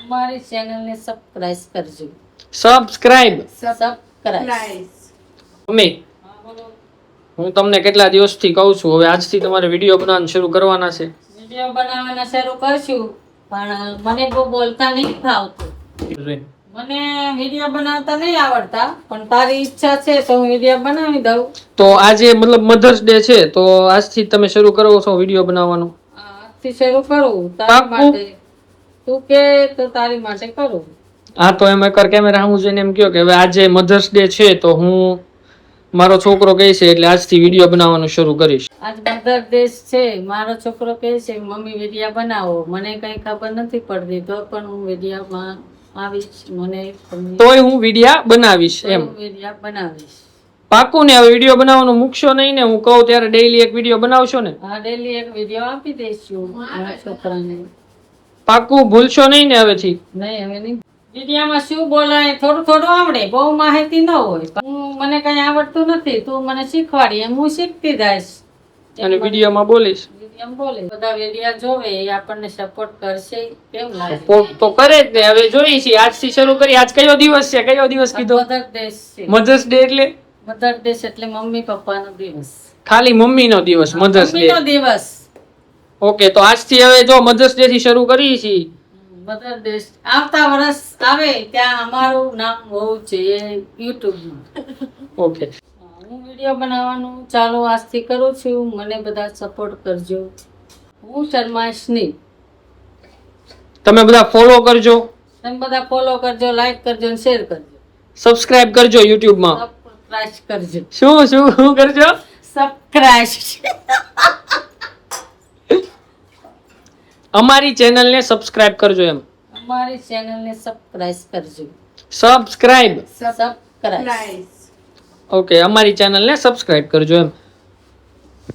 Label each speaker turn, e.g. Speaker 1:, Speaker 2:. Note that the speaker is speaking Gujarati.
Speaker 1: અમારી ચેનલને સબસ્ક્રાઇબ કરજો.
Speaker 2: સબસ્ક્રાઇબ. મમ્મી, હું તમને કેટલા દિવસથી કહું છું, હવે આજથી તમારે વિડીયો બનાવવાનું શરૂ કરવાના છે.
Speaker 1: વિડીયો બનાવવાના શરૂ કરશું, પણ મને બહુ બોલતા નહીં ફાવતું. મને વિડીયો બનાવતા નહીં આવડતા, પણ તારી ઈચ્છા છે તો હું વિડીયો બનાવી દઉં.
Speaker 2: તો આજે મતલબ મધર્સ ડે છે, તો આજથી તમે શરૂ કરો છો વિડીયો બનાવવાનું?
Speaker 1: આજથી શરૂ કરું તારી માટે. તું કે તો તારી માટે કરું.
Speaker 2: હા, તો એમ એકવાર કેમેરા સામું જોઈને એમ કહો કે હવે આજે મધર્સ ડે છે, તો હું મારો છોકરો કહે છે એટલે આજથી વિડીયો બનાવવાનું શરૂ કરીશ.
Speaker 1: આજ મધર ડે છે, મારો છોકરો કહે છે મમ્મી વિડીયો બનાવો. મને કઈ ખબર નથી પડતી, તો પણ હું વિડીયોમાં આવીશ. મને
Speaker 2: તોય હું વિડીયો બનાવીશ એમ.
Speaker 1: વિડીયો બનાવીશ
Speaker 2: પાકું ને? હવે વિડીયો બનાવવાનું મૂકશો નહીં ને? હું કહું ત્યારે ડેઈલી એક વિડીયો બનાવશો ને?
Speaker 1: હા, ડેલી એક વિડીયો આપી દઈશું મારા છોકરાને.
Speaker 2: પાકું ભૂલશો નહીં ને હવેથી?
Speaker 1: નહીં, હવે નહીં. વિડીયોમાં શું બોલાય થોડું થોડું આવડે, બહુ માહિતી ન હોય. મને કઈ આવડતું નથી, તું મને શીખવાડી એમ હું શીખતી જઈશ.
Speaker 2: અને વિડીયોમાં બોલીશ.
Speaker 1: વિડીયો બોલે બધા વિડીયો જોવે એ આપણને સપોર્ટ કરશે. કેમ લાગે?
Speaker 2: તો કરે જ ને. હવે જોઈએ છીએ, આજથી શરૂ કરી. આજ કયો દિવસ છે? કયો દિવસ કીધો?
Speaker 1: મધર ડે છે.
Speaker 2: મધર્સ ડે એટલે?
Speaker 1: મધર ડે એટલે મમ્મી પપ્પાનો દિવસ.
Speaker 2: ખાલી મમ્મીનો દિવસ મધર્સ ડે?
Speaker 1: મમ્મીનો દિવસ.
Speaker 2: ઓકે, તો આજથી હવે જો મધર્સ ડે થી શરૂ કરીએ છીએ.
Speaker 1: મધર ડે આવતા વર્ષ આવે ત્યાં અમારું નામ હોવું જોઈએ યુટ્યુબમાં.
Speaker 2: ઓકે,
Speaker 1: હું વિડીયો બનાવવાનું ચાલુ આજથી કરું છું. મને બધા સપોર્ટ કરજો. હું શર્માઈશ નહીં.
Speaker 2: તમે બધા ફોલો કરજો,
Speaker 1: તમે બધા ફોલો કરજો, લાઈક કરજો અને શેર કરજો.
Speaker 2: સબસ્ક્રાઇબ કરજો યુટ્યુબ માં.
Speaker 1: સબસ્ક્રાઇબ કરજો.
Speaker 2: શું કરજો?
Speaker 1: સબસ્ક્રાઇબ.
Speaker 2: અમારી ચેનલને સબસ્ક્રાઇબ કરજો એમ.
Speaker 1: અમારી ચેનલને સબસ્ક્રાઇબ કરજો.
Speaker 2: સબસ્ક્રાઇબ.
Speaker 1: સબસ્ક્રાઇબ.
Speaker 2: ઓકે, અમારી ચેનલને સબસ્ક્રાઇબ કરજો એમ.